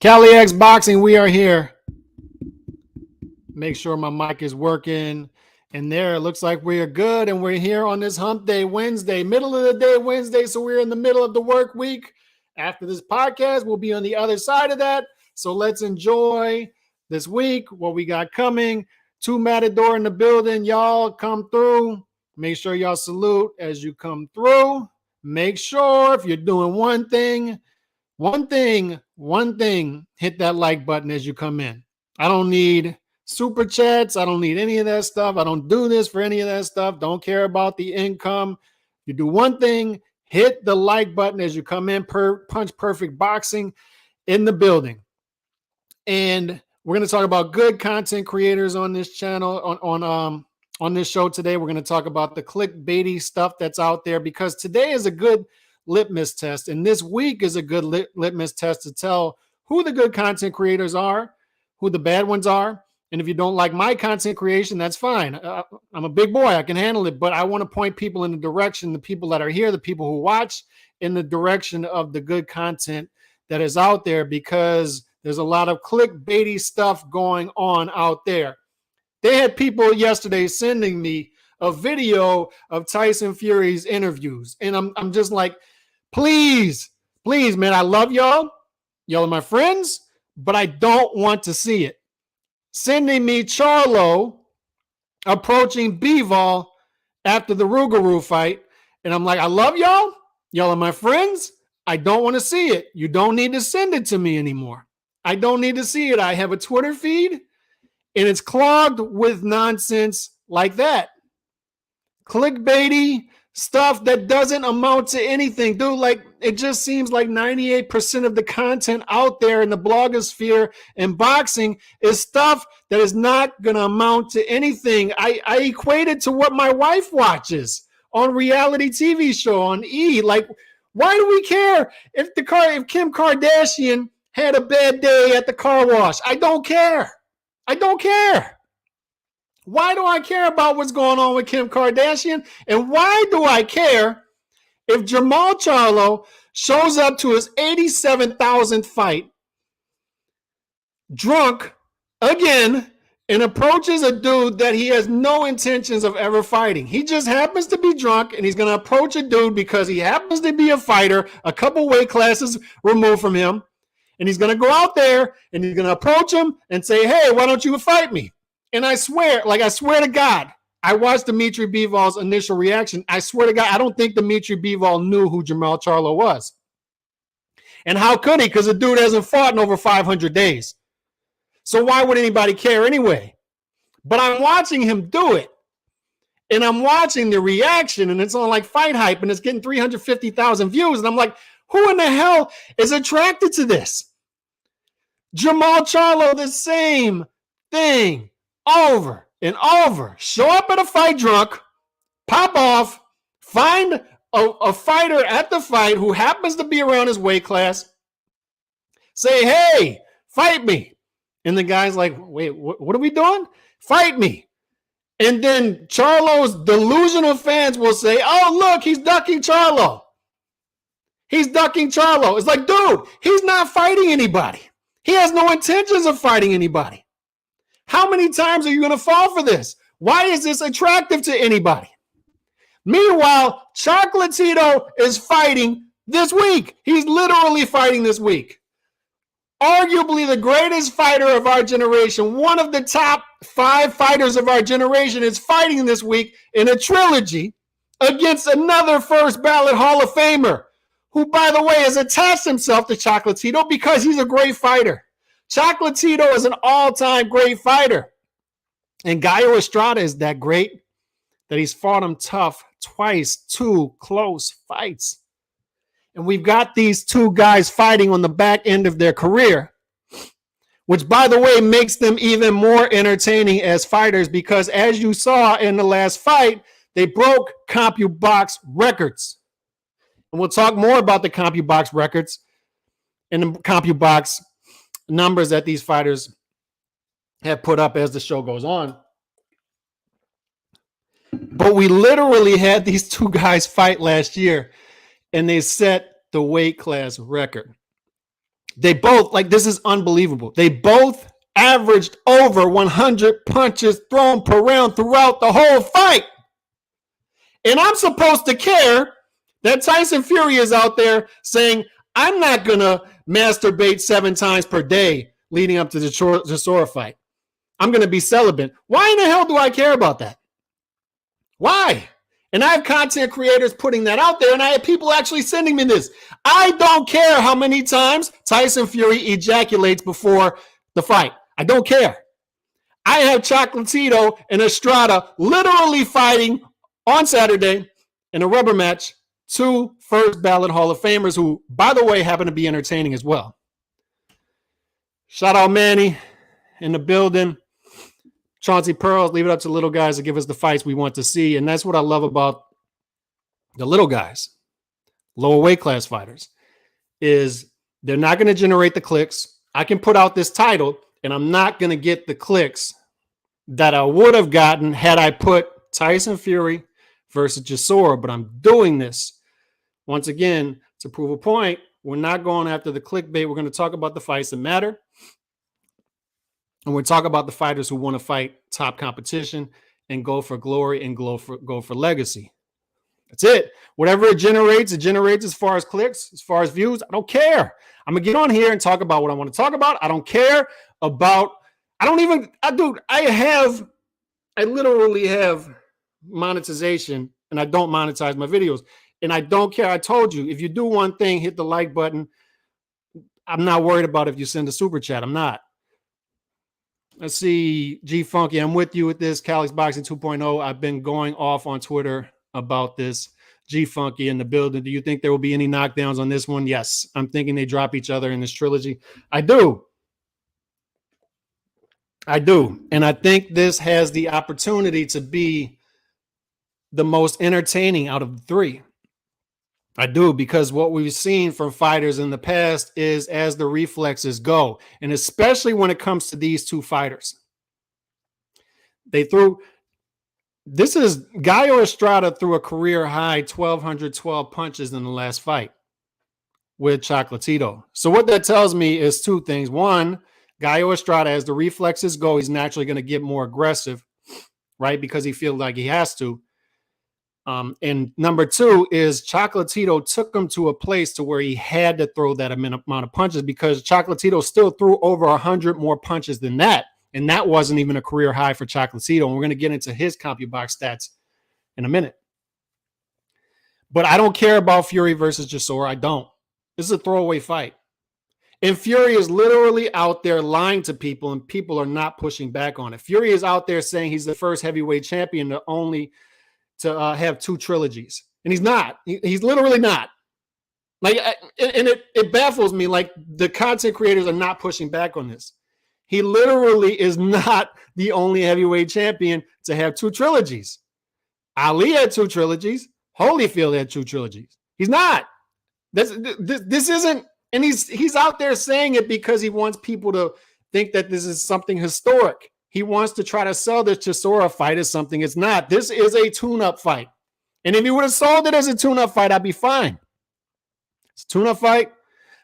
Cali X Boxing, we are here. Make sure my mic is working. And there, it looks like we are good. And we're here on this hump day Wednesday, middle of the day Wednesday. So we're in the middle of the work week. After this podcast, we'll be on the other side of that. So let's enjoy this week, what we got coming. Two Matador in the building. Y'all come through. Make sure y'all salute as you come through. Make sure if you're doing one thing, hit that like button as you come in. I don't need super chats. I don't need any of that stuff. I don't do this for any of that stuff. Don't care about the income. You do one thing, hit the like button as you come in. Punch Perfect Boxing in the building. And we're going to talk about good content creators on this channel, on this show today. We're going to talk about the clickbaity stuff that's out there, because today is a good litmus test, and this week is a good litmus test to tell who the good content creators are, who the bad ones are. And if you don't like my content creation, that's fine. I'm a big boy. I can handle it, but I want to point people in the direction, the people that are here, the people who watch, in the direction of the good content that is out there, because there's a lot of clickbaity stuff going on out there. They had people yesterday sending me a video of Tyson Fury's interviews, and I'm just like, please, man, I love y'all. Y'all are my friends, but I don't want to see it. Sending me Charlo approaching Bivol after the Rougarou fight, and I'm like, I love y'all. Y'all are my friends. I don't want to see it. You don't need to send it to me anymore. I don't need to see it. I have a Twitter feed, and it's clogged with nonsense like that. Clickbaity stuff that doesn't amount to anything. Dude, like, it just seems like 98% of the content out there in the blogosphere and boxing is stuff that is not going to amount to anything. I equate it to what my wife watches on reality TV show on E! Like, why do we care if Kim Kardashian had a bad day at the car wash? I don't care. I don't care. Why do I care about what's going on with Kim Kardashian? And why do I care if Jermall Charlo shows up to his 87,000th fight drunk again and approaches a dude that he has no intentions of ever fighting? He just happens to be drunk, and he's going to approach a dude because he happens to be a fighter a couple weight classes removed from him. And he's going to go out there and he's going to approach him and say, hey, why don't you fight me? And I swear to God, I watched Dimitri Bivol's initial reaction. I swear to God, I don't think Dimitri Bivol knew who Jermall Charlo was. And how could he? Because the dude hasn't fought in over 500 days. So why would anybody care anyway? But I'm watching him do it. And I'm watching the reaction, and it's on like Fight Hype, and it's getting 350,000 views. And I'm like, who in the hell is attracted to this? Jermall Charlo, the same thing. Over and over. Show up at a fight drunk, pop off, find a fighter at the fight who happens to be around his weight class, say, hey, fight me. And the guy's like, wait, what are we doing? Fight me. And then Charlo's delusional fans will say, oh, look, he's ducking Charlo. He's ducking Charlo. It's like, dude, he's not fighting anybody. He has no intentions of fighting anybody. How many times are you going to fall for this? Why is this attractive to anybody? Meanwhile, Chocolatito is fighting this week. He's literally fighting this week. Arguably the greatest fighter of our generation, one of the top 5 fighters of our generation, is fighting this week in a trilogy against another first ballot Hall of Famer, who, by the way, has attached himself to Chocolatito because he's a great fighter. Chocolatito is an all-time great fighter. And Gallo Estrada is that great that he's fought him tough twice, 2 close fights. And we've got these two guys fighting on the back end of their career, which, by the way, makes them even more entertaining as fighters, because as you saw in the last fight, they broke CompuBox records. And we'll talk more about the CompuBox records and the CompuBox numbers that these fighters have put up as the show goes on. But we literally had these two guys fight last year, and they set the weight class record. They both, like, this is unbelievable. They both averaged over 100 punches thrown per round throughout the whole fight. And I'm supposed to care that Tyson Fury is out there saying, I'm not going to masturbate 7 times per day leading up to the Chisora fight. I'm going to be celibate. Why in the hell do I care about that? Why? And I have content creators putting that out there, and I have people actually sending me this. I don't care how many times Tyson Fury ejaculates before the fight. I don't care. I have Chocolatito and Estrada literally fighting on Saturday in a rubber match, 2 first ballot Hall of Famers who, by the way, happen to be entertaining as well. Shout out Manny in the building. Chauncey Pearls, leave it up to little guys to give us the fights we want to see. And that's what I love about the little guys, lower weight class fighters, is they're not going to generate the clicks. I can put out this title, and I'm not going to get the clicks that I would have gotten had I put Tyson Fury versus Chisora. But I'm doing this, once again, to prove a point. We're not going after the clickbait. We're going to talk about the fights that matter. And we're talking about the fighters who want to fight top competition and go for glory and go for legacy. That's it. Whatever it generates as far as clicks, as far as views. I don't care. I'm going to get on here and talk about what I want to talk about. I don't care about, I literally have monetization, and I don't monetize my videos. And I don't care. I told you, if you do one thing, hit the like button. I'm not worried about if you send a super chat. I'm not. Let's see, G Funky, I'm with you with this. Cali's Boxing 2.0. I've been going off on Twitter about this. G Funky in the building. Do you think there will be any knockdowns on this one? Yes. I'm thinking they drop each other in this trilogy. I do. And I think this has the opportunity to be the most entertaining out of the 3. I do, because what we've seen from fighters in the past is as the reflexes go, and especially when it comes to these 2 fighters, Gallo Estrada threw a career high 1,212 punches in the last fight with Chocolatito. So what that tells me is 2 things. One, Gallo Estrada, as the reflexes go, he's naturally going to get more aggressive, right? Because he feels like he has to. And number 2 is Chocolatito took him to a place to where he had to throw that amount of punches, because Chocolatito still threw over 100 more punches than that. And that wasn't even a career high for Chocolatito. And we're going to get into his CompuBox stats in a minute. But I don't care about Fury versus Chisora. I don't. This is a throwaway fight. And Fury is literally out there lying to people, and people are not pushing back on it. Fury is out there saying he's the first heavyweight champion to have 2 trilogies. And he's not. He's literally not. Like, and it baffles me. Like, the content creators are not pushing back on this. He literally is not the only heavyweight champion to have 2 trilogies. Ali had 2 trilogies. Holyfield had 2 trilogies. He's not. This isn't, and he's out there saying it because he wants people to think that this is something historic. He wants to try to sell this Chisora fight as something it's not. This is a tune-up fight. And if he would have sold it as a tune-up fight, I'd be fine. It's a tune-up fight.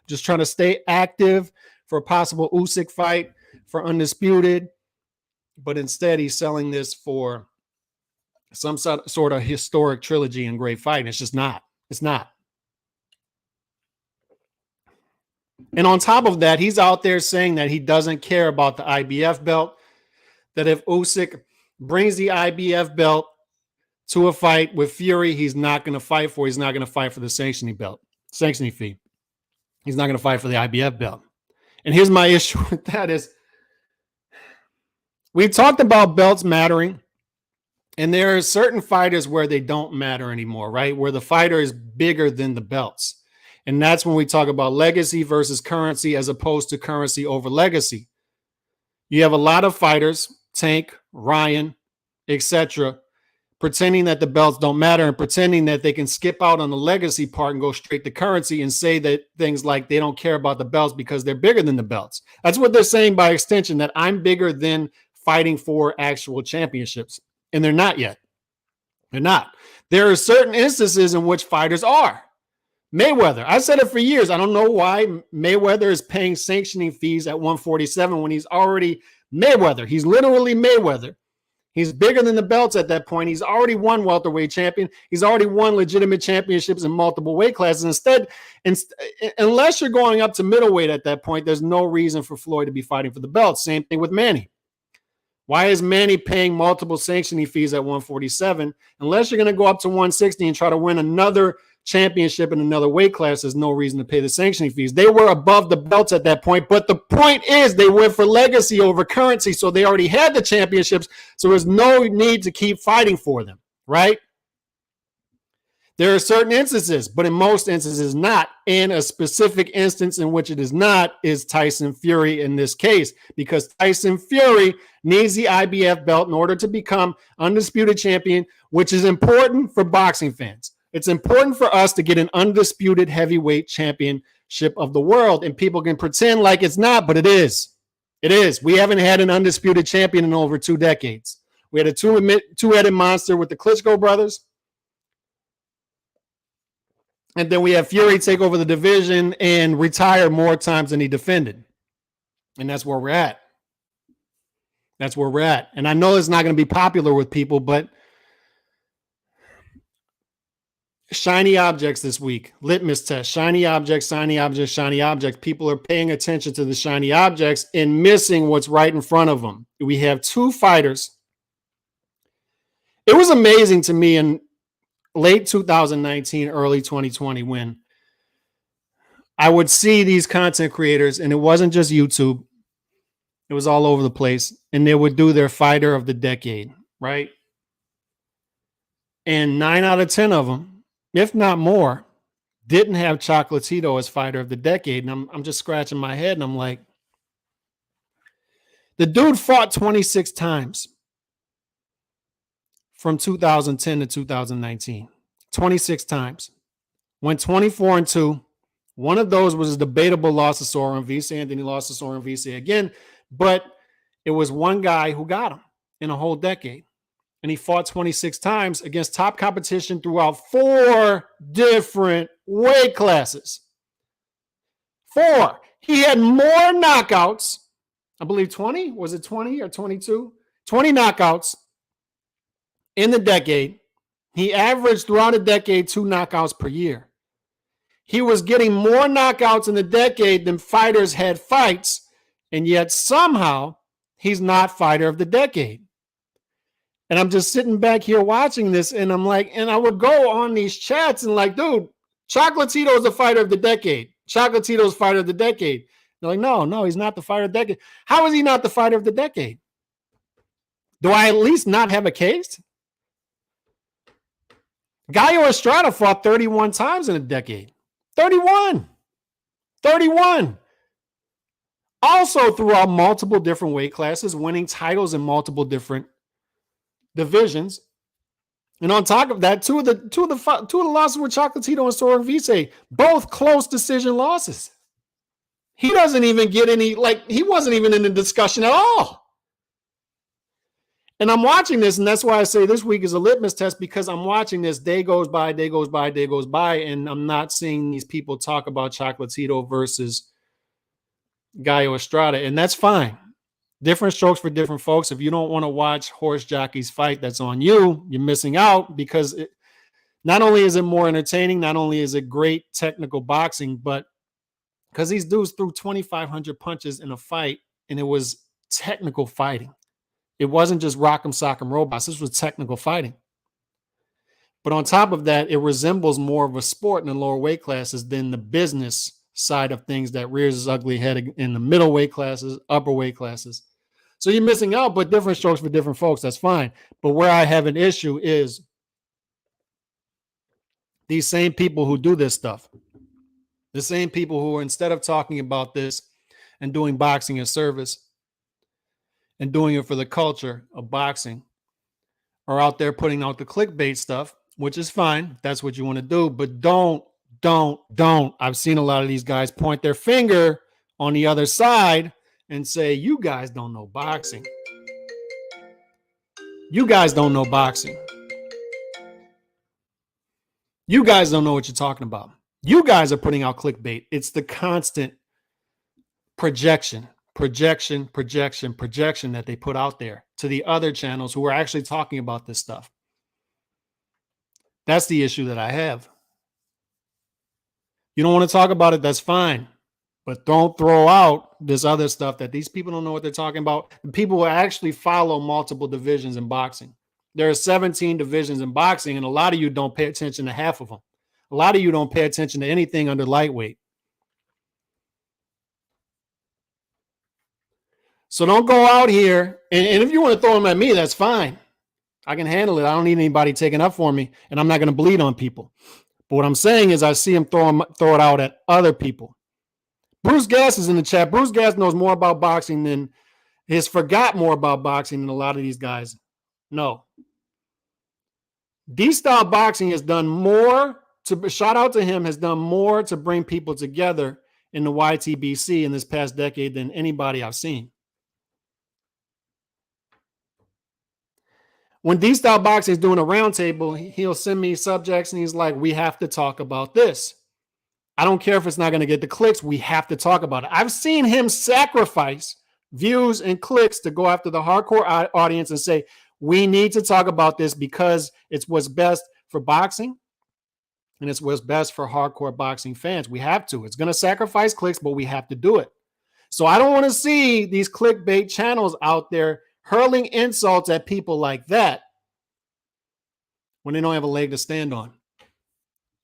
Just trying to stay active for a possible Usyk fight, for Undisputed. But instead, he's selling this for some sort of historic trilogy and great fight. And it's just not. It's not. And on top of that, he's out there saying that he doesn't care about the IBF belt. That if Usyk brings the IBF belt to a fight with Fury, he's not going to fight for. He's not going to fight for the sanctioning fee. He's not going to fight for the IBF belt. And here's my issue with that is, we talked about belts mattering, and there are certain fighters where they don't matter anymore, right? Where the fighter is bigger than the belts. And that's when we talk about legacy versus currency, as opposed to currency over legacy. You have a lot of fighters, Tank, Ryan, etc., pretending that the belts don't matter and pretending that they can skip out on the legacy part and go straight to currency and say that things like they don't care about the belts because they're bigger than the belts. That's what they're saying by extension, that I'm bigger than fighting for actual championships. And they're not yet. They're not. There are certain instances in which fighters are. Mayweather. I said it for years. I don't know why Mayweather is paying sanctioning fees at 147 when he's already Mayweather. He's literally Mayweather. He's bigger than the belts at that point. He's already won welterweight champion. He's already won legitimate championships in multiple weight classes. Instead, unless you're going up to middleweight at that point, there's no reason for Floyd to be fighting for the belt. Same thing with Manny. Why is Manny paying multiple sanctioning fees at 147? Unless you're going to go up to 160 and try to win another championship in another weight class, there's no reason to pay the sanctioning fees. They were above the belts at that point, but the point is they went for legacy over currency, so they already had the championships, so there's no need to keep fighting for them, right? There are certain instances, but in most instances not. And a specific instance in which it is not is Tyson Fury in this case, because Tyson Fury needs the IBF belt in order to become undisputed champion, which is important for boxing fans. It's important for us to get an undisputed heavyweight championship of the world, and people can pretend like it's not, but it is. It is. We haven't had an undisputed champion in over 2 decades. We had a two-headed monster with the Klitschko brothers. And then we have Fury take over the division and retire more times than he defended. And that's where we're at. That's where we're at. And I know it's not going to be popular with people, but shiny objects this week. Litmus test. Shiny objects, shiny objects, shiny objects. People are paying attention to the shiny objects and missing what's right in front of them. We have 2 fighters. It was amazing to me in late 2019, early 2020, when I would see these content creators, and it wasn't just YouTube, it was all over the place, and they would do their fighter of the decade, right? And 9 out of 10 of them, if not more, didn't have Chocolatito as fighter of the decade. And I'm just scratching my head, and I'm like, the dude fought 26 times. From 2010 to 2019, 26 times, went 24-2. One of those was a debatable loss to Soren Vise, and then he lost to Soren Vise again. But it was one guy who got him in a whole decade, and he fought 26 times against top competition throughout 4 different weight classes. 4. He had more knockouts. I believe 20. Was it 20 or 22? 20 knockouts in the decade. He averaged throughout a decade 2 knockouts per year. He was getting more knockouts in the decade than fighters had fights, and yet somehow he's not fighter of the decade. And I'm just sitting back here watching this, and I'm like, and I would go on these chats and like, dude, Chocolatito is the fighter of the decade. Chocolatito's fighter of the decade. They're like, no, he's not the fighter of the decade. How is he not the fighter of the decade? Do I at least not have a case? Gallo Estrada fought 31 times in a decade. 31. Also throughout multiple different weight classes, winning titles in multiple different divisions. And on top of that, two of the losses were Chocolatito and Soren Vise, both close decision losses. He doesn't even get any, he wasn't even in the discussion at all. And I'm watching this, and that's why I say this week is a litmus test, because I'm watching this. Day goes by, and I'm not seeing these people talk about Chocolatito versus Gallo Estrada, and that's fine. Different strokes for different folks. If you don't want to watch horse jockeys fight, that's on you. You're missing out, because not only is it more entertaining, not only is it great technical boxing, but because these dudes threw 2,500 punches in a fight, and it was technical fighting. It wasn't just rock'em sock'em robots. This was technical fighting. But on top of that, it resembles more of a sport in the lower weight classes than the business side of things that rears its ugly head in the middle weight classes, upper weight classes. So you're missing out, but different strokes for different folks. That's fine. But where I have an issue is these same people who do this stuff, the same people who are, instead of talking about this and doing boxing as service, and doing it for the culture of boxing, are out there putting out the clickbait stuff, which is fine. If that's what you want to do. But don't. I've seen a lot of these guys point their finger on the other side and say, you guys don't know boxing. You guys don't know boxing. You guys don't know what you're talking about. You guys are putting out clickbait. It's the constant projection that they put out there to the other channels who are actually talking about this stuff. That's the issue that I have. You don't want to talk about it, that's fine. But don't throw out this other stuff that these people don't know what they're talking about. People will actually follow multiple divisions in boxing. There are 17 divisions in boxing, and a lot of you don't pay attention to half of them. A lot of you don't pay attention to anything under lightweight. So don't go out here, and if you want to throw them at me, that's fine. I can handle it. I don't need anybody taking up for me, and I'm not going to bleed on people. But what I'm saying is I see him throw it out at other people. Bruce Gass is in the chat. Bruce Gass knows more about boxing than forgot more about boxing than a lot of these guys know. D-Style Boxing has done more shout out to him, has done more to bring people together in the YTBC in this past decade than anybody I've seen. When D-Style Boxing is doing a roundtable, he'll send me subjects and he's like, we have to talk about this. I don't care if it's not going to get the clicks. We have to talk about it. I've seen him sacrifice views and clicks to go after the hardcore audience and say, we need to talk about this because it's what's best for boxing and it's what's best for hardcore boxing fans. We have to. It's going to sacrifice clicks, but we have to do it. So I don't want to see these clickbait channels out there hurling insults at people like that when they don't have a leg to stand on.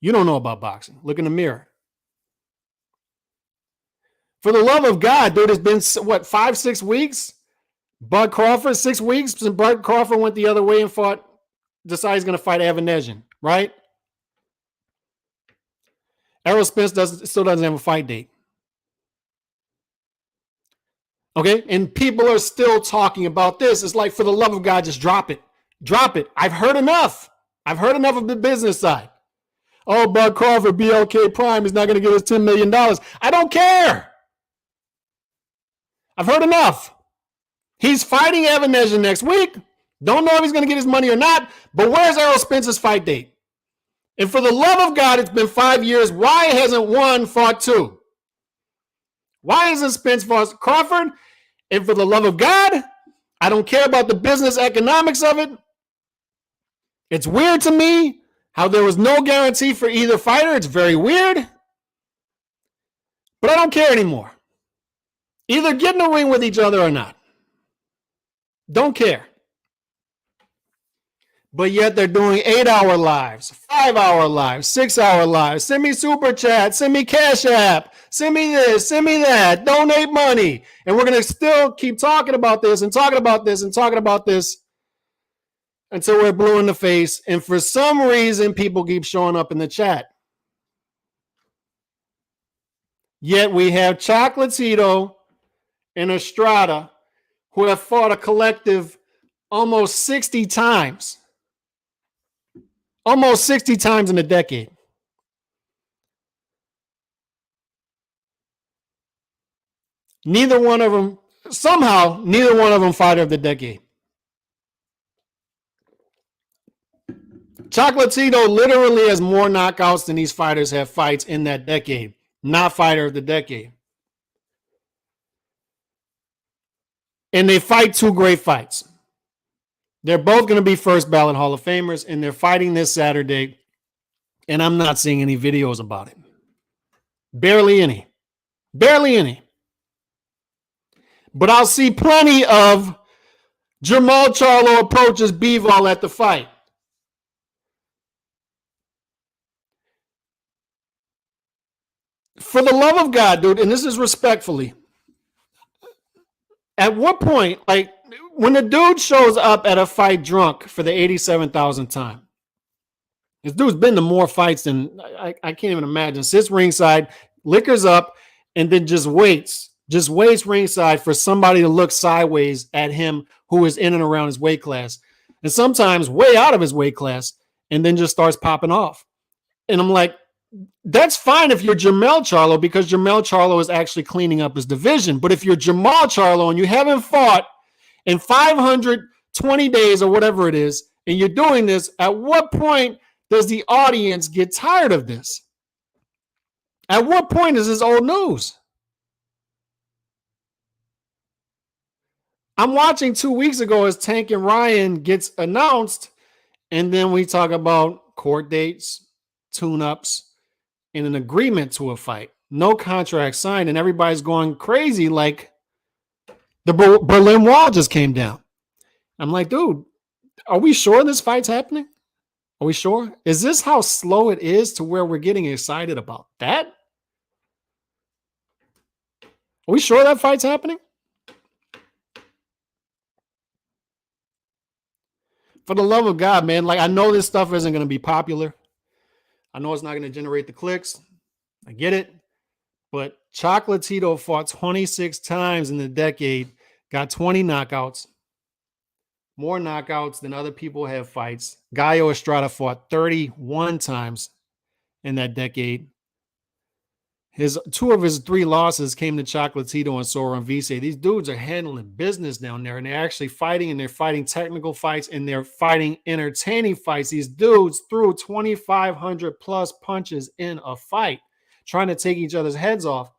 You don't know about boxing. Look in the mirror. For the love of God, dude, it's been, what, 5-6 weeks? Bud Crawford, 6 weeks since Bud Crawford went the other way and decided he's going to fight Evan, right? Errol Spence still doesn't have a fight date. Okay, and people are still talking about this. It's like, for the love of God, just drop it. Drop it. I've heard enough. I've heard enough of the business side. Oh, Bud Crawford, BLK Prime is not going to give us $10 million. I don't care. I've heard enough. He's fighting Evan next week. Don't know if he's going to get his money or not, but where's Errol Spence's fight date? And for the love of God, it's been 5 years. Why hasn't one fought two? Why hasn't Spence fought Crawford? And for the love of God, I don't care about the business economics of it. It's weird to me how there was no guarantee for either fighter. It's very weird. But I don't care anymore. Either get in the ring with each other or not. Don't care. But yet they're doing 8-hour lives, 5-hour lives, 6-hour lives. Send me super chat, send me Cash App, send me this, send me that, donate money. And we're going to still keep talking about this and talking about this and talking about this until we're blue in the face. And for some reason, people keep showing up in the chat. Yet we have Chocolatito and Estrada who have fought a collective almost 60 times. Almost 60 times in a decade. Neither one of them fighter of the decade. Chocolatito literally has more knockouts than these fighters have fights in that decade. Not fighter of the decade. And they fight two great fights. They're both going to be first ballot Hall of Famers, and they're fighting this Saturday, and I'm not seeing any videos about it. Barely any. Barely any. But I'll see plenty of Jamal Charlo approaches Bivol at the fight. For the love of God, dude, and this is respectfully, at what point, like, when the dude shows up at a fight drunk for the 87,000th time, this dude's been to more fights than I can't even imagine. Sits ringside, liquors up, and then just waits ringside for somebody to look sideways at him who is in and around his weight class, and sometimes way out of his weight class, and then just starts popping off. And I'm like, that's fine if you're Jamel Charlo, because Jamel Charlo is actually cleaning up his division. But if you're Jamal Charlo and you haven't fought in 520 days or whatever it is, and you're doing this, at what point does the audience get tired of this? At what point is this old news? I'm watching 2 weeks ago as Tank and Ryan gets announced, and then we talk about court dates, tune-ups, and an agreement to a fight. No contract signed, and everybody's going crazy like the Berlin Wall just came down. I'm like, dude, are we sure this fight's happening? Are we sure? Is this how slow it is to where we're getting excited about that? Are we sure that fight's happening? For the love of God, man, like I know this stuff isn't going to be popular. I know it's not going to generate the clicks. I get it. But Chocolatito fought 26 times in the decade, got 20 knockouts, more knockouts than other people have fights. Gallo Estrada fought 31 times in that decade. Two of his 3 losses came to Chocolatito and Soren Vise. These dudes are handling business down there, and they're actually fighting, and they're fighting technical fights, and they're fighting entertaining fights. These dudes threw 2,500 plus punches in a fight, trying to take each other's heads off.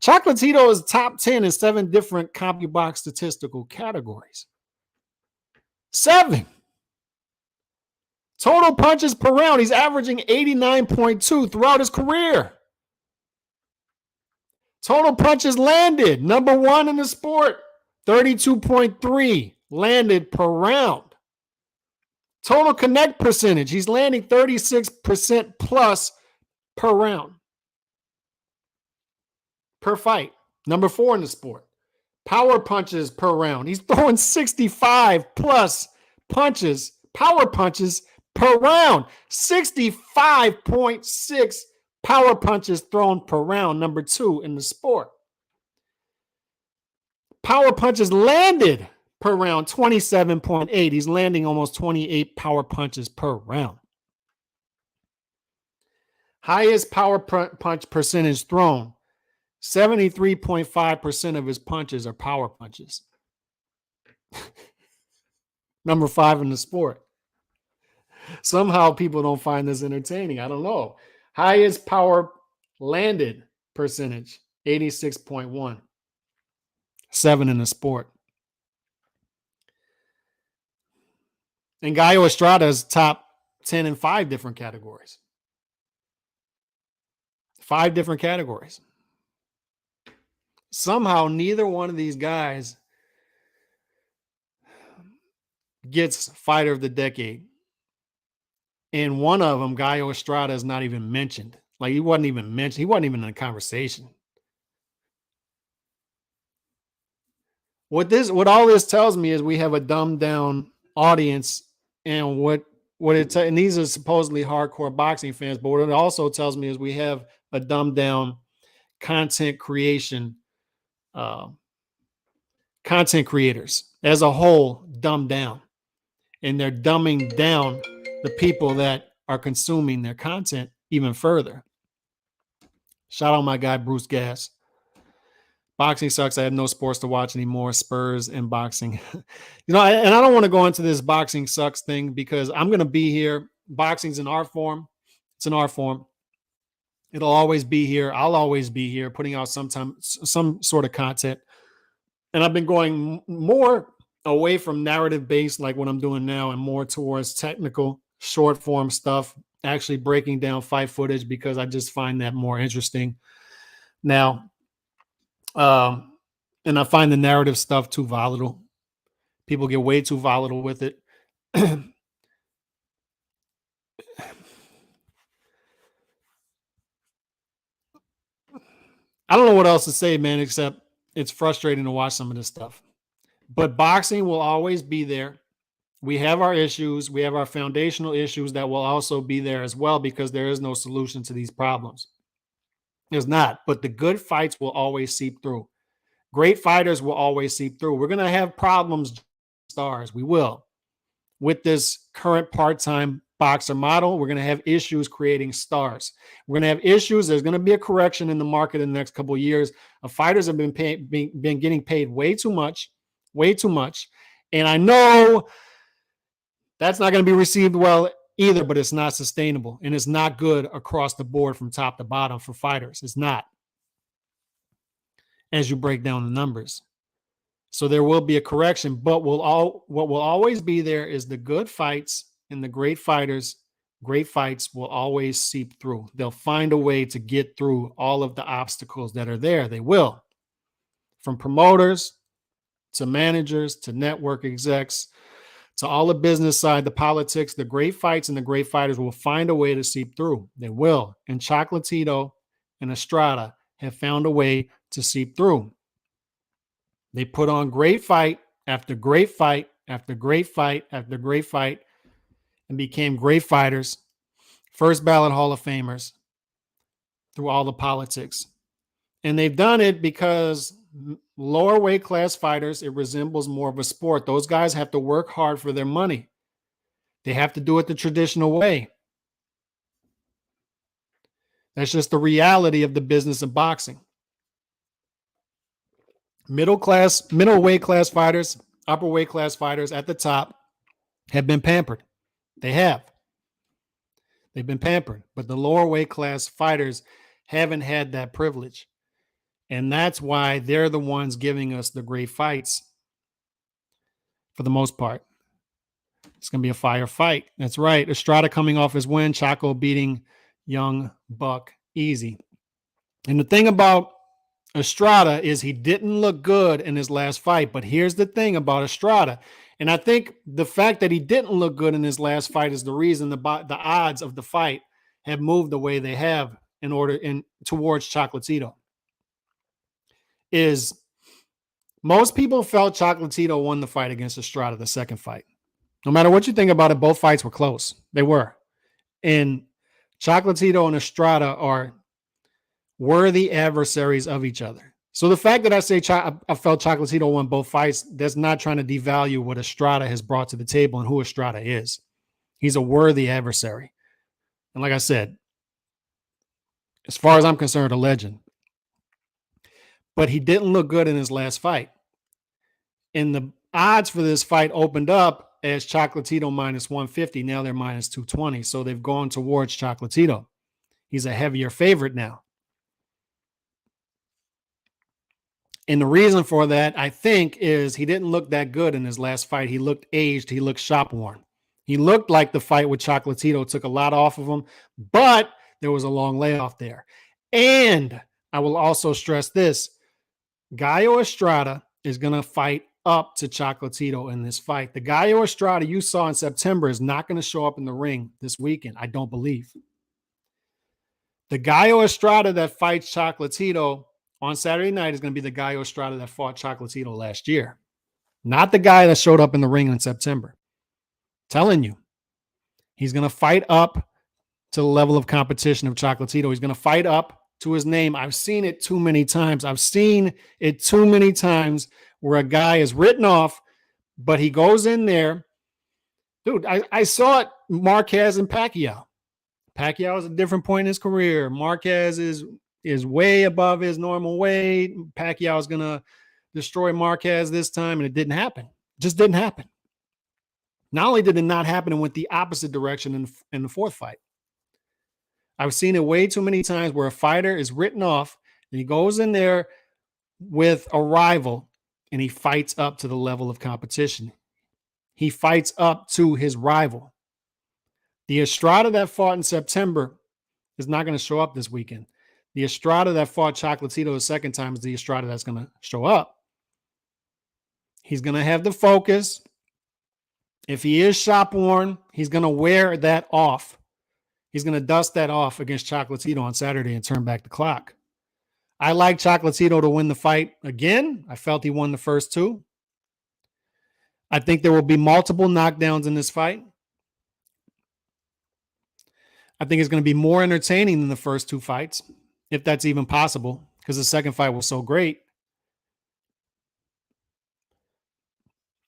Chocolatito is top 10 in 7 different CompuBox statistical categories. 7. Total punches per round. He's averaging 89.2 throughout his career. Total punches landed. Number 1 in the sport. 32.3 landed per round. Total connect percentage. He's landing 36% plus per round. Per fight. Number 4 in the sport. Power punches per round. He's throwing 65 plus punches, power punches per round. 65.6 power punches thrown per round. Number 2 in the sport. Power punches landed per round. 27.8. He's landing almost 28 power punches per round. Highest power punch percentage thrown. 73.5% of his punches are power punches. Number 5 in the sport. Somehow people don't find this entertaining. I don't know. Highest power landed percentage, 86.1. 7 in the sport. And Gallo Estrada is top 10 in 5 different categories. 5 different categories. Somehow, neither one of these guys gets fighter of the decade. And one of them, Gallo Estrada, is not even mentioned. Like, he wasn't even mentioned. He wasn't even in the conversation. What all this tells me is we have a dumbed down audience, and and these are supposedly hardcore boxing fans, but what it also tells me is we have a dumbed down content creation. Content creators as a whole dumbed down, and they're dumbing down the people that are consuming their content even further. Shout out my guy Bruce Gass. Boxing sucks. I have no sports to watch anymore. Spurs and boxing. And I don't want to go into this boxing sucks thing because I'm going to be here. Boxing's an art form. It's an art form. It'll always be here. I'll always be here putting out some sort of content. And I've been going more away from narrative-based, like what I'm doing now, and more towards technical, short-form stuff, actually breaking down fight footage because I just find that more interesting now. And I find the narrative stuff too volatile. People get way too volatile with it. I don't know what else to say, man, except it's frustrating to watch some of this stuff. But boxing will always be there. We have our issues. We have our foundational issues that will also be there as well because there is no solution to these problems. There's not. But the good fights will always seep through. Great fighters will always seep through. We're going to have problems, stars. We will. With this current part-time boxer model, we're going to have issues creating stars. We're going to have issues. There's going to be a correction in the market in the next couple of years. Fighters have been getting paid way too much. And I know that's not going to be received well either, but it's not sustainable. And it's not good across the board from top to bottom for fighters. It's not, as you break down the numbers. So there will be a correction, but what will always be there is the good fights and the great fighters. Great fights will always seep through. They'll find a way to get through all of the obstacles that are there. They will. From promoters to managers to network execs to all the business side, the politics, the great fights and the great fighters will find a way to seep through. They will. And Chocolatito and Estrada have found a way to seep through. They put on great fight after great fight after great fight after great fight and became great fighters, first ballot Hall of Famers through all the politics. And they've done it because lower weight class fighters, it resembles more of a sport. Those guys have to work hard for their money. They have to do it the traditional way. That's just the reality of the business of boxing. Middle weight class fighters, upper weight class fighters at the top have been pampered. They have. They've been pampered. But the lower weight class fighters haven't had that privilege. And that's why they're the ones giving us the great fights for the most part. It's going to be a fire fight. That's right. Estrada coming off his win, Choco beating young Buck easy. And the thing about Estrada is he didn't look good in his last fight. But here's the thing about Estrada. And I think the fact that he didn't look good in his last fight is the reason the odds of the fight have moved the way they have towards Chocolatito. Is most people felt Chocolatito won the fight against Estrada, the second fight. No matter what you think about it, both fights were close. They were. And Chocolatito and Estrada are worthy adversaries of each other. So the fact that I say I felt Chocolatito won both fights, that's not trying to devalue what Estrada has brought to the table and who Estrada is. He's a worthy adversary. And like I said, as far as I'm concerned, a legend. But he didn't look good in his last fight. And the odds for this fight opened up as Chocolatito minus 150. Now they're minus 220. So they've gone towards Chocolatito. He's a heavier favorite now. And the reason for that, I think, is he didn't look that good in his last fight. He looked aged. He looked shop worn. He looked like the fight with Chocolatito took a lot off of him, but there was a long layoff there. And I will also stress this. Gallo Estrada is going to fight up to Chocolatito in this fight. The Gallo Estrada you saw in September is not going to show up in the ring this weekend, I don't believe. The Gallo Estrada that fights Chocolatito on Saturday night is going to be the Gallo Estrada that fought Chocolatito last year. Not the guy that showed up in the ring in September. I'm telling you. He's going to fight up to the level of competition of Chocolatito. He's going to fight up to his name. I've seen it too many times. I've seen it too many times where a guy is written off, but he goes in there. Dude, I saw it, Marquez and Pacquiao. Pacquiao is a different point in his career. Marquez is way above his normal weight. Pacquiao is going to destroy Marquez this time, and it didn't happen. It just didn't happen. Not only did it not happen, it went the opposite direction in the fourth fight. I've seen it way too many times where a fighter is written off and he goes in there with a rival and he fights up to the level of competition. He fights up to his rival. The Estrada that fought in September is not going to show up this weekend. The Estrada that fought Chocolatito the second time is the Estrada that's going to show up. He's going to have the focus. If he is shop worn, he's going to wear that off. He's going to dust that off against Chocolatito on Saturday and turn back the clock. I like Chocolatito to win the fight again. I felt he won the first two. I think there will be multiple knockdowns in this fight. I think it's going to be more entertaining than the first two fights, if that's even possible, because the second fight was so great.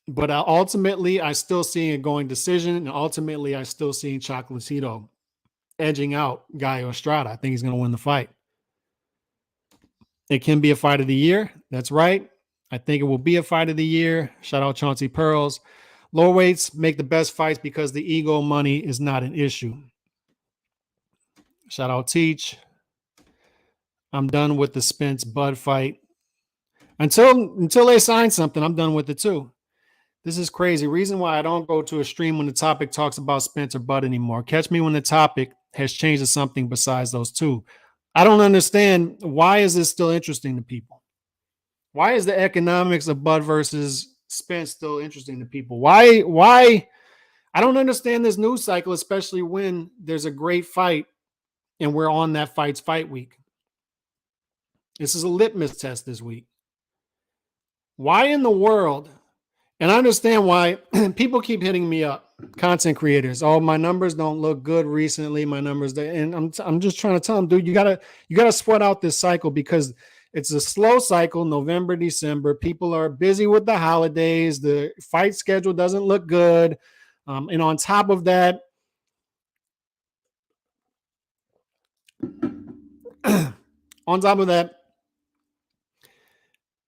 But ultimately, I still see it going decision, and ultimately, I still see Chocolatito edging out Gallo Estrada. I think he's going to win the fight. It can be a fight of the year. That's right. I think it will be a fight of the year. Shout out Chauncey Pearls. Lower weights make the best fights because the ego money is not an issue. Shout out Teach. I'm done with the Spence Bud fight. Until they sign something, I'm done with it too. This is crazy. Reason why I don't go to a stream when the topic talks about Spence or Bud anymore. Catch me when the topic has changed to something besides those two. I don't understand, why is this still interesting to people? Why is the economics of Bud versus Spence still interesting to people? Why? I don't understand this news cycle, especially when there's a great fight and we're on that fight's fight week. This is a litmus test this week. Why in the world? And I understand why people keep hitting me up, content creators. Oh, my numbers don't look good recently. My numbers, and I'm just trying to tell them, dude, you gotta sweat out this cycle because it's a slow cycle. November, December, people are busy with the holidays. The fight schedule doesn't look good, and on top of that,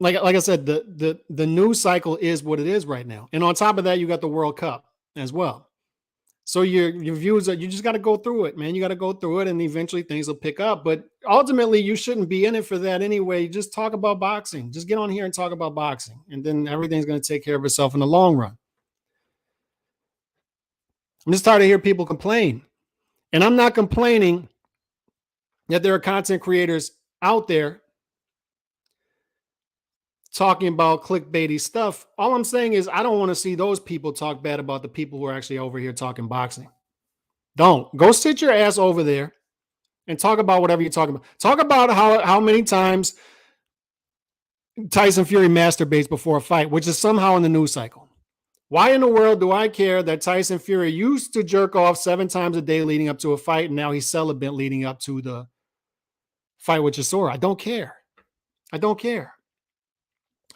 like I said, the news cycle is what it is right now. And on top of that, you got the World Cup as well. So your views are, you just got to go through it, man. You got to go through it and eventually things will pick up. But ultimately, you shouldn't be in it for that anyway. Just talk about boxing. Just get on here and talk about boxing. And then everything's going to take care of itself in the long run. I'm just tired of hearing people complain. And I'm not complaining that there are content creators out there talking about clickbaity stuff. All I'm saying is I don't want to see those people talk bad about the people who are actually over here talking boxing. Don't. Go sit your ass over there and talk about whatever you're talking about. Talk about how many times Tyson Fury masturbates before a fight, which is somehow in the news cycle. Why in the world do I care that Tyson Fury used to jerk off 7 times a day leading up to a fight, and now he's celibate leading up to the fight with Chisora? I don't care. I don't care.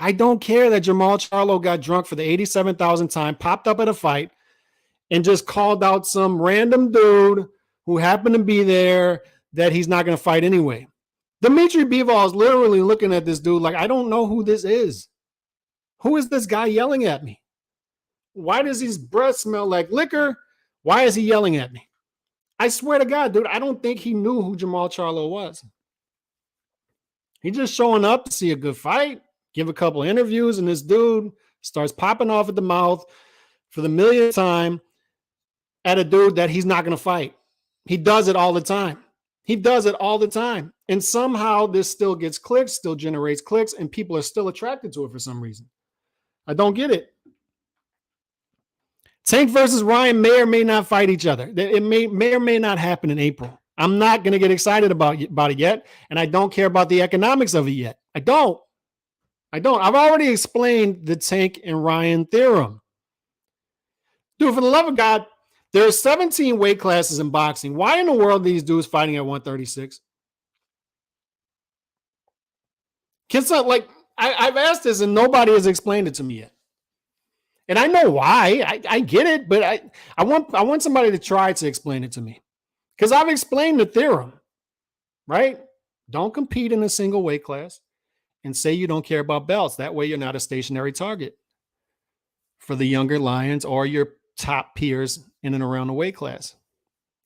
I don't care that Jamal Charlo got drunk for the 87,000th time, popped up at a fight, and just called out some random dude who happened to be there that he's not going to fight anyway. Dimitri Bivol is literally looking at this dude like, I don't know who this is. Who is this guy yelling at me? Why does his breath smell like liquor? Why is he yelling at me? I swear to God, dude, I don't think he knew who Jamal Charlo was. He's just showing up to see a good fight, give a couple interviews, and this dude starts popping off at the mouth for the millionth time at a dude that he's not going to fight. He does it all the time. He does it all the time. And somehow this still gets clicks, still generates clicks, and people are still attracted to it for some reason. I don't get it. Tank versus Ryan may or may not fight each other. It may or may not happen in April. I'm not going to get excited about it yet, and I don't care about the economics of it yet. I don't. I've already explained the Tank and Ryan theorem. Dude, for the love of God, there are 17 weight classes in boxing. Why in the world are these dudes fighting at 136? I've asked this and nobody has explained it to me yet. And I know why. I get it, but I want somebody to try to explain it to me. Because I've explained the theorem, right? Don't compete in a single weight class and say you don't care about belts. That way you're not a stationary target for the younger lions or your top peers in and around the weight class.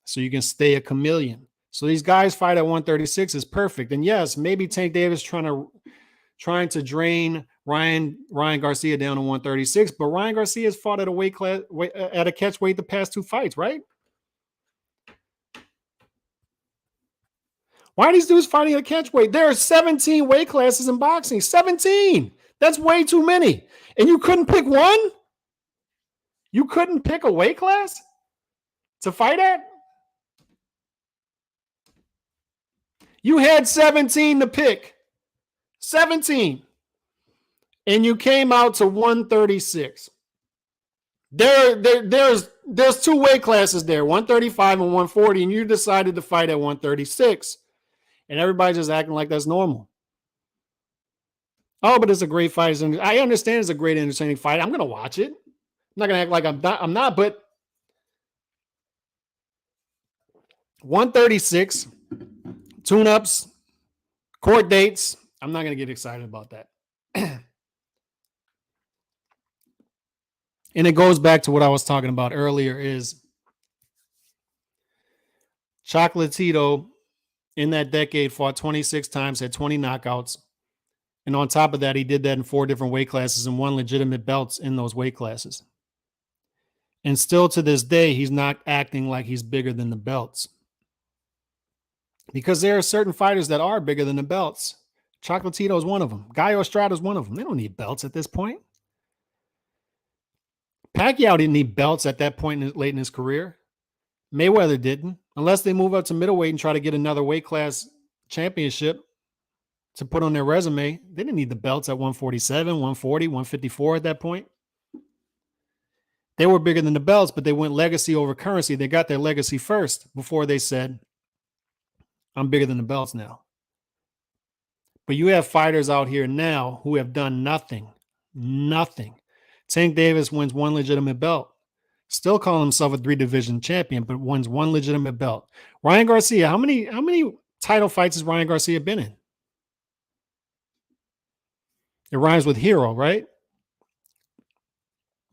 So you can stay a chameleon. So these guys fight at 136 is perfect. And yes, maybe Tank Davis trying to drain Ryan Garcia down to 136, but Ryan Garcia has fought at a weight class at a catch weight the past 2 fights, right? Why are these dudes fighting at catch weight? There are 17 weight classes in boxing. 17. That's way too many. And you couldn't pick one? You couldn't pick a weight class to fight at? You had 17 to pick. 17. And you came out to 136. There's 2 weight classes there, 135 and 140, and you decided to fight at 136. And everybody's just acting like that's normal. Oh, but it's a great fight. I understand it's a great, entertaining fight. I'm going to watch it. I'm not going to act like I'm not, but 136, tune-ups, court dates, I'm not going to get excited about that. And it goes back to what I was talking about earlier is Chocolatito in that decade fought 26 times, had 20 knockouts. And on top of that, he did that in 4 different weight classes and won legitimate belts in those weight classes. And still to this day, he's not acting like he's bigger than the belts. Because there are certain fighters that are bigger than the belts. Chocolatito is one of them. Gallo Estrada is one of them. They don't need belts at this point. Pacquiao didn't need belts at that point late in his career. Mayweather didn't, unless they move up to middleweight and try to get another weight class championship to put on their resume. They didn't need the belts at 147, 140, 154 at that point. They were bigger than the belts, but they went legacy over currency. They got their legacy first before they said, I'm bigger than the belts now. But you have fighters out here now who have done nothing. Tank Davis wins 1 legitimate belt. Still calling himself a 3-division champion, but wins 1 legitimate belt. Ryan Garcia, how many title fights has Ryan Garcia been in? It rhymes with hero, right?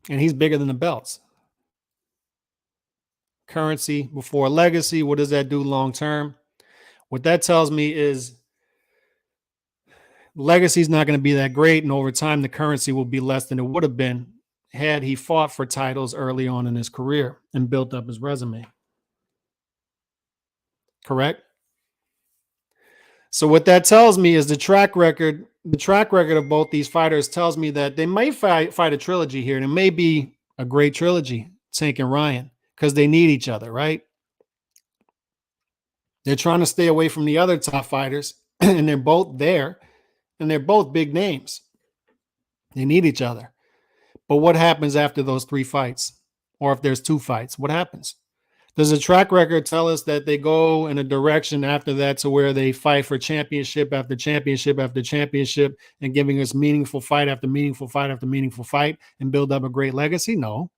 And he's bigger than the belts. Currency before legacy. What does that do long term? What that tells me is legacy is not going to be that great, and over time the currency will be less than it would have been had he fought for titles early on in his career and built up his resume. Correct? So what that tells me is the track record of both these fighters tells me that they might fight a trilogy here, and it may be a great trilogy, Tank and Ryan, because they need each other, right? They're trying to stay away from the other top fighters, and they're both there, and they're both big names. They need each other. But what happens after those 3 fights? Or if there's 2 fights, what happens? Does the track record tell us that they go in a direction after that to where they fight for championship after championship after championship and giving us meaningful fight after meaningful fight after meaningful fight and build up a great legacy? No.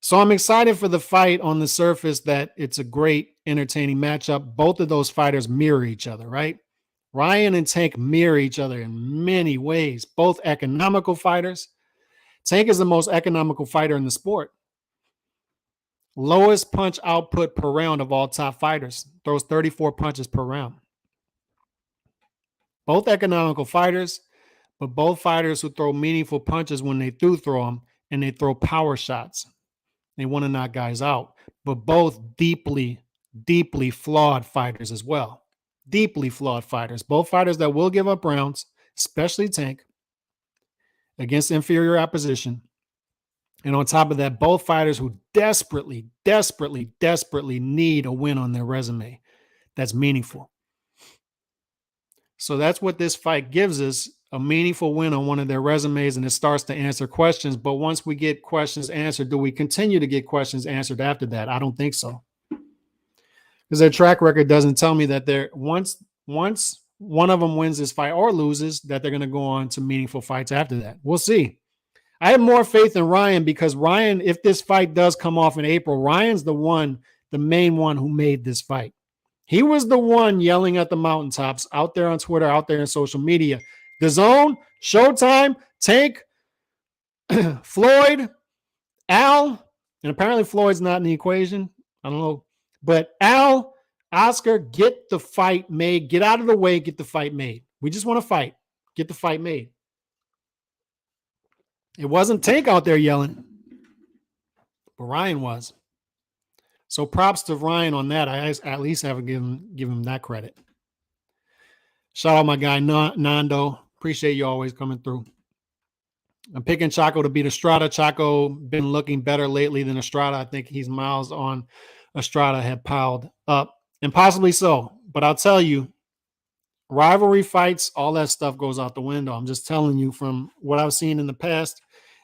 So I'm excited for the fight on the surface that it's a great, entertaining matchup. Both of those fighters mirror each other, right? Ryan and Tank mirror each other in many ways. Both economical fighters. Tank is the most economical fighter in the sport. Lowest punch output per round of all top fighters. Throws 34 punches per round. Both economical fighters, but both fighters who throw meaningful punches when they do throw them, and they throw power shots. They want to knock guys out, but both deeply, deeply flawed fighters as well. Deeply flawed fighters. Both fighters that will give up rounds, especially Tank, against inferior opposition. And on top of that, both fighters who desperately, desperately, desperately need a win on their resume that's meaningful. So that's what this fight gives us, a meaningful win on one of their resumes, and it starts to answer questions. But once we get questions answered, do we continue to get questions answered after that? I don't think so. Because their track record doesn't tell me that they're once one of them wins this fight or loses, that they're going to go on to meaningful fights after that. We'll see. I have more faith in Ryan because Ryan, if this fight does come off in April, Ryan's the main one who made this fight. He was the one yelling at the mountaintops out there on Twitter, out there in social media. DAZN, Showtime, Tank, Floyd, Al, and apparently Floyd's not in the equation. I don't know. But Al, Oscar, get the fight made. Get out of the way. Get the fight made. We just want to fight. Get the fight made. It wasn't Tank out there yelling, but Ryan was. So props to Ryan on that. I at least have to give him that credit. Shout out my guy Nando. Appreciate you always coming through. I'm picking Choco to beat Estrada. Choco been looking better lately than Estrada. I think he's miles on Estrada had piled up, and possibly so. But I'll tell you, rivalry fights, all that stuff goes out the window. I'm just telling you from what I've seen in the past.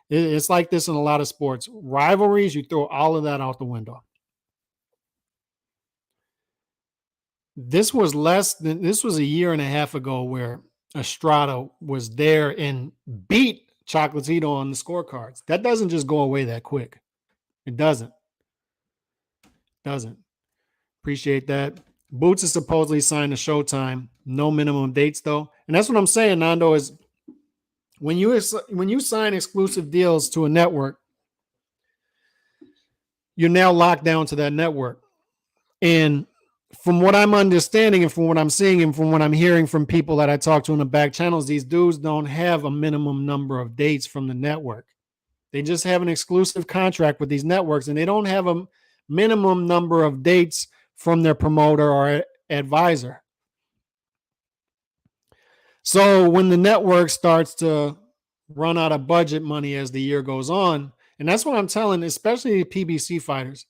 It's like this in a lot of sports. Rivalries, you throw all of that out the window. This was a year and a half ago where Estrada was there and beat Chocolatito on the scorecards. That doesn't just go away that quick. It doesn't. Appreciate that. Boots is supposedly signed to Showtime. No minimum dates, though. And that's what I'm saying, Nando, is When you sign exclusive deals to a network, you're now locked down to that network. And from what I'm understanding and from what I'm seeing and from what I'm hearing from people that I talk to in the back channels, these dudes don't have a minimum number of dates from the network. They just have an exclusive contract with these networks, and they don't have a minimum number of dates from their promoter or advisor. So when the network starts to run out of budget money as the year goes on, and that's what I'm telling, especially the PBC fighters,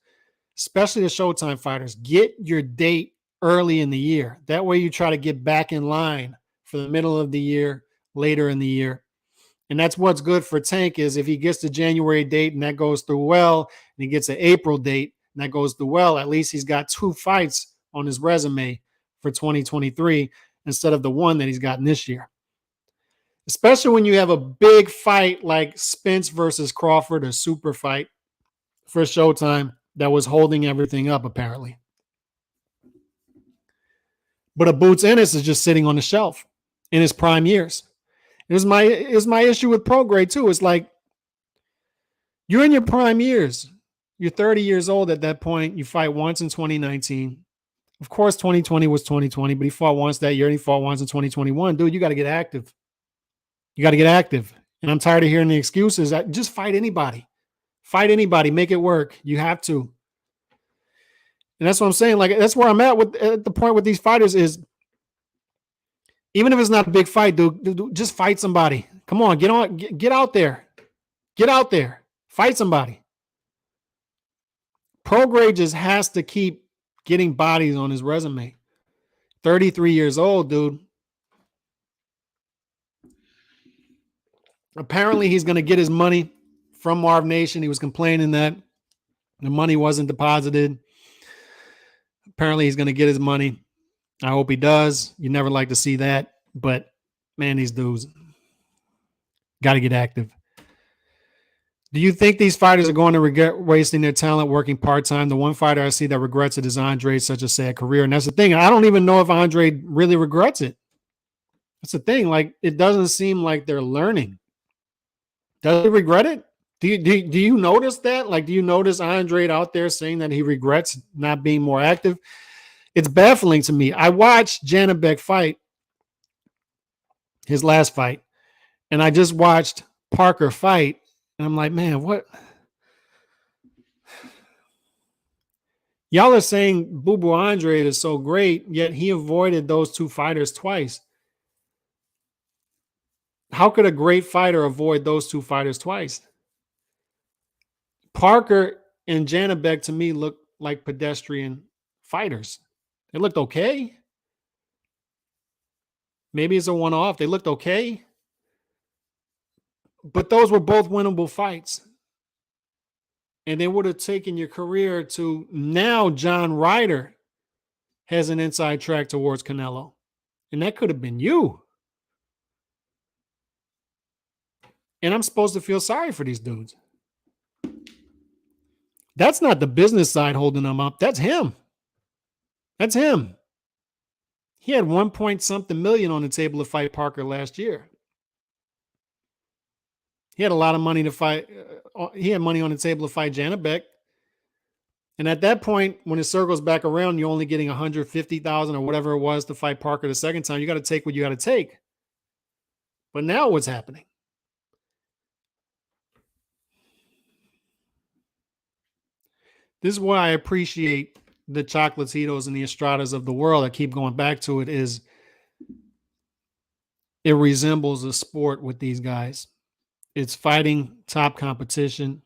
especially the Showtime fighters, get your date early in the year. That way you try to get back in line for the middle of the year, later in the year. And that's what's good for Tank is if he gets the January date and that goes through well, and he gets an April date and that goes through well, at least he's got 2 fights on his resume for 2023 instead of the one that he's gotten this year. Especially when you have a big fight like Spence versus Crawford, a super fight for Showtime that was holding everything up, apparently. But a Boots Ennis is just sitting on the shelf in his prime years. It was my issue with Prograde too. It's like you're in your prime years. You're 30 years old at that point. You fight once in 2019. Of course, 2020 was 2020, but he fought once that year and he fought once in 2021. Dude, you got to get active. You got to get active. And I'm tired of hearing the excuses. Just fight anybody. Fight anybody. Make it work. You have to. And that's what I'm saying. Like, that's where I'm at the point with these fighters is even if it's not a big fight, dude, just fight somebody. Come on, get out there. Get out there. Fight somebody. Prograde just has to keep getting bodies on his resume. 33 years old, dude. Apparently, he's going to get his money from Marv Nation. He was complaining that the money wasn't deposited. Apparently, he's going to get his money. I hope he does. You never like to see that. But, man, these dudes got to get active. Do you think these fighters are going to regret wasting their talent working part-time? The one fighter I see that regrets it is Andre, such a sad career. And that's the thing. I don't even know if Andre really regrets it. That's the thing. Like, it doesn't seem like they're learning. Does he regret it? Do you notice that? Like, do you notice Andre out there saying that he regrets not being more active? It's baffling to me. I watched Janabek fight, his last fight, and I just watched Parker fight, and I'm like, man, what? Y'all are saying Boo Boo Andre is so great, yet he avoided those 2 fighters twice. How could a great fighter avoid those 2 fighters twice? Parker and Janabek, to me, look like pedestrian fighters. They looked okay. Maybe it's a one-off. They looked okay. But those were both winnable fights. And they would have taken your career to now John Ryder has an inside track towards Canelo. And that could have been you. And I'm supposed to feel sorry for these dudes. That's not the business side holding them up. That's him. That's him. He had 1 point something million on the table to fight Parker last year. He had a lot of money to fight. He had money on the table to fight Janabek. And at that point, when it circles back around, you're only getting 150,000 or whatever it was to fight Parker the second time. You got to take what you got to take. But now what's happening? This is why I appreciate the Chocolatitos and the Estradas of the world. I keep going back to it is it resembles a sport with these guys. It's fighting top competition.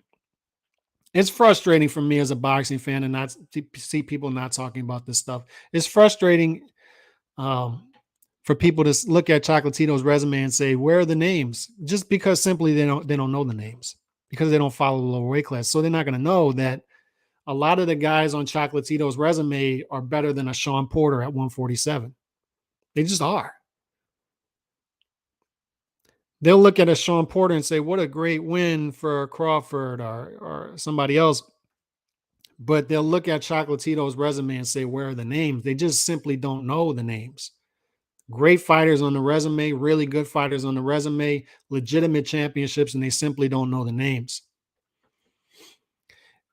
It's frustrating for me as a boxing fan and not to see people not talking about this stuff. It's frustrating for people to look at Chocolatito's resume and say, where are the names? Just because simply they don't know the names because they don't follow the lower weight class. So they're not going to know that a lot of the guys on Chocolatito's resume are better than a Sean Porter at 147. They just are. They'll look at a Sean Porter and say, what a great win for Crawford or somebody else. But they'll look at Chocolatito's resume and say, where are the names? They just simply don't know the names. Great fighters on the resume, really good fighters on the resume, legitimate championships, and they simply don't know the names.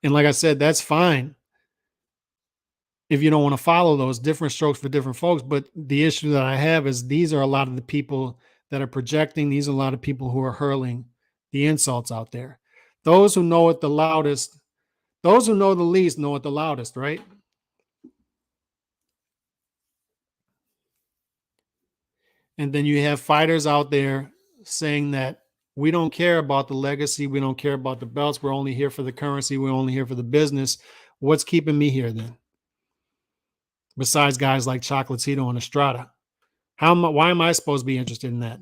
And like I said, that's fine if you don't want to follow those. Different strokes for different folks. But the issue that I have is these are a lot of the people that are projecting. These are a lot of people who are hurling the insults out there. Those who know it the loudest, those who know the least know it the loudest, right? And then you have fighters out there saying that we don't care about the legacy. We don't care about the belts. We're only here for the currency. We're only here for the business. What's keeping me here then? Besides guys like Chocolatito and Estrada. Why am I supposed to be interested in that?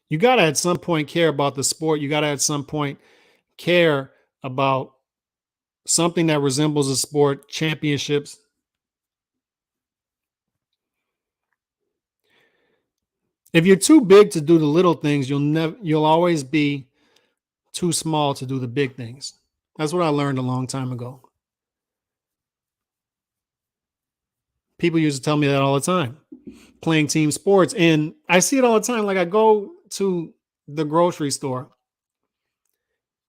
You got to at some point care about the sport. You got to at some point care about something that resembles a sport, championships. If you're too big to do the little things, you'll always be too small to do the big things. That's what I learned a long time ago. People used to tell me that all the time, playing team sports. And I see it all the time. Like I go to the grocery store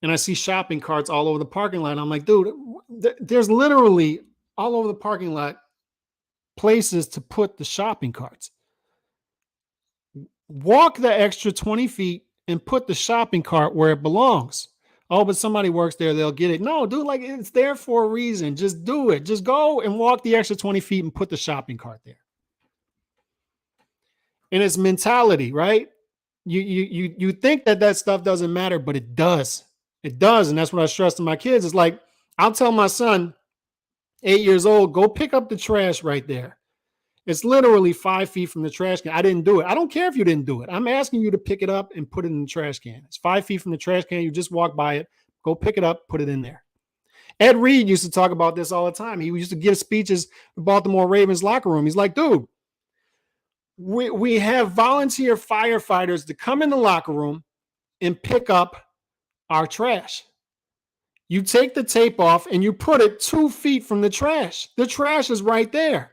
and I see shopping carts all over the parking lot. I'm like, dude, there's literally all over the parking lot places to put the shopping carts. Walk the extra 20 feet and put the shopping cart where it belongs. Oh, but somebody works there, they'll get it. No, dude, like it's there for a reason. Just do it. Just go and walk the extra 20 feet and put the shopping cart there. And it's mentality, right? You think that stuff doesn't matter, but it does. It does. And that's what I stress to my kids. It's like, I'll tell my son, 8 years old, go pick up the trash right there. It's literally 5 feet from the trash can. I didn't do it. I don't care if you didn't do it. I'm asking you to pick it up and put it in the trash can. It's 5 feet from the trash can. You just walk by it, go pick it up, put it in there. Ed Reed used to talk about this all the time. He used to give speeches in Baltimore Ravens locker room. He's like, dude, we have volunteer firefighters to come in the locker room and pick up our trash. You take the tape off and you put it 2 feet from the trash. The trash is right there.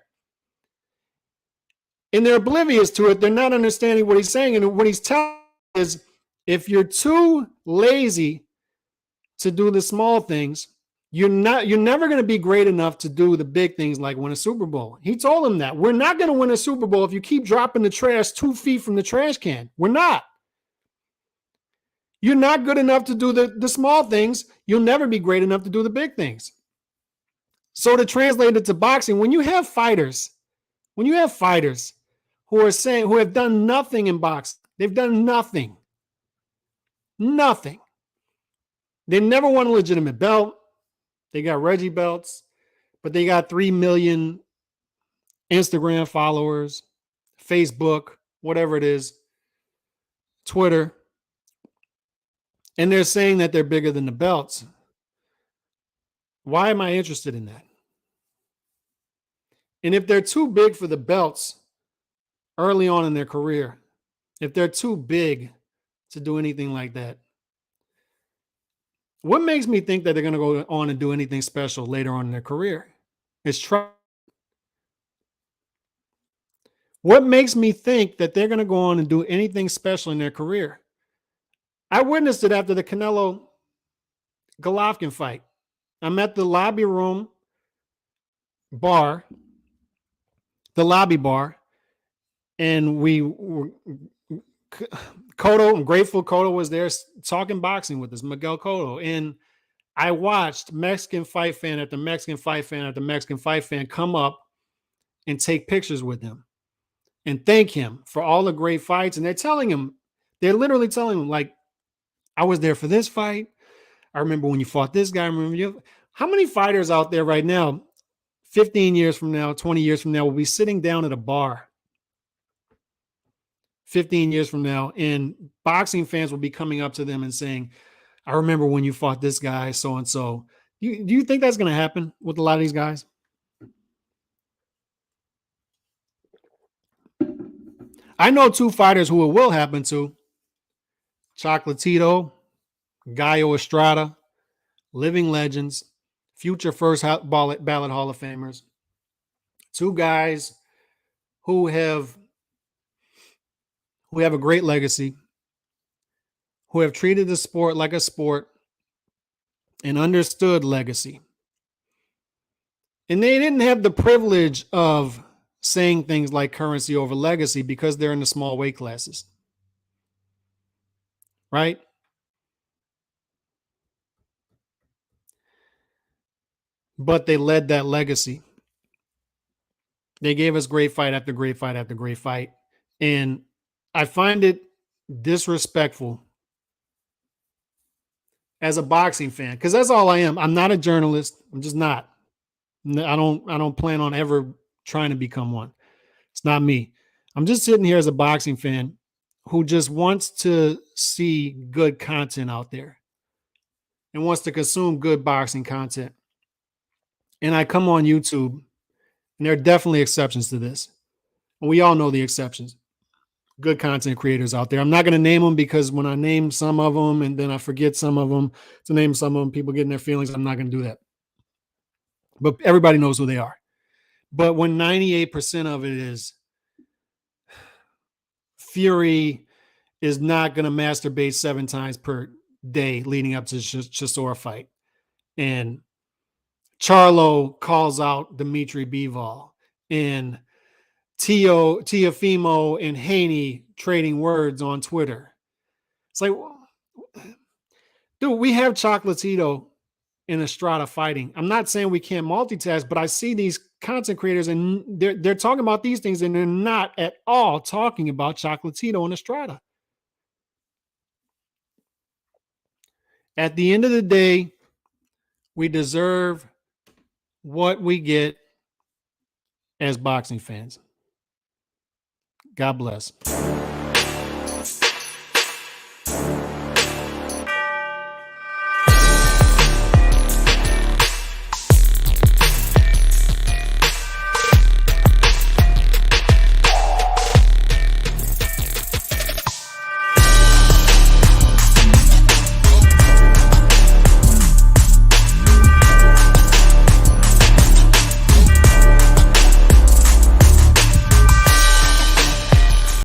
And they're oblivious to it. They're not understanding what he's saying. And what he's telling is if you're too lazy to do the small things, you're never going to be great enough to do the big things like win a Super Bowl. He told him that. We're not going to win a Super Bowl if you keep dropping the trash 2 feet from the trash can. We're not. You're not good enough to do the small things. You'll never be great enough to do the big things. So to translate it to boxing, when you have fighters who have done nothing in boxing, they've done nothing. Nothing. They never won a legitimate belt. They got Reggie belts, but they got 3 million Instagram followers, Facebook, whatever it is, Twitter. And they're saying that they're bigger than the belts. Why am I interested in that? And if they're too big for the belts early on in their career, if they're too big to do anything like that, what makes me think that they're going to go on and do anything special later on in their career? It's try. What makes me think that they're going to go on and do anything special in their career? I witnessed it after the Canelo Golovkin fight. I'm at the lobby bar, and Cotto, I'm grateful Cotto was there talking boxing with us, Miguel Cotto. And I watched Mexican fight fan after Mexican fight fan after Mexican fight fan come up and take pictures with him and thank him for all the great fights. And they're literally telling him, like, I was there for this fight. I remember when you fought this guy. How many fighters out there right now, 15 years from now, 20 years from now, will be sitting down at a bar 15 years from now, and boxing fans will be coming up to them and saying, I remember when you fought this guy, so-and-so. Do you think that's going to happen with a lot of these guys? I know 2 fighters who it will happen to. Chocolatito, Gallo Estrada, living legends, future first ballot Hall of Famers. Two guys who have a great legacy, who have treated the sport like a sport and understood legacy. And they didn't have the privilege of saying things like currency over legacy because they're in the small weight classes. Right? But they led that legacy. They gave us great fight after great fight after great fight. And I find it disrespectful as a boxing fan, because that's all I am. I'm not a journalist. I'm just not. I don't plan on ever trying to become one. It's not me. I'm just sitting here as a boxing fan who just wants to see good content out there and wants to consume good boxing content. And I come on YouTube, and there are definitely exceptions to this. And we all know the exceptions. Good content creators out there. I'm not going to name them because when I name some of them and then I forget some of them to name some of them, people get in their feelings. I'm not going to do that. But everybody knows who they are. But when 98% of it is Fury is not going to masturbate 7 times per day leading up to the Chisora fight, and Charlo calls out Dimitri Bivol, and Tiafimo and Haney trading words on Twitter. It's like, dude, we have Chocolatito and Estrada fighting. I'm not saying we can't multitask, but I see these content creators and they're talking about these things and they're not at all talking about Chocolatito and Estrada. At the end of the day, we deserve what we get as boxing fans. God bless.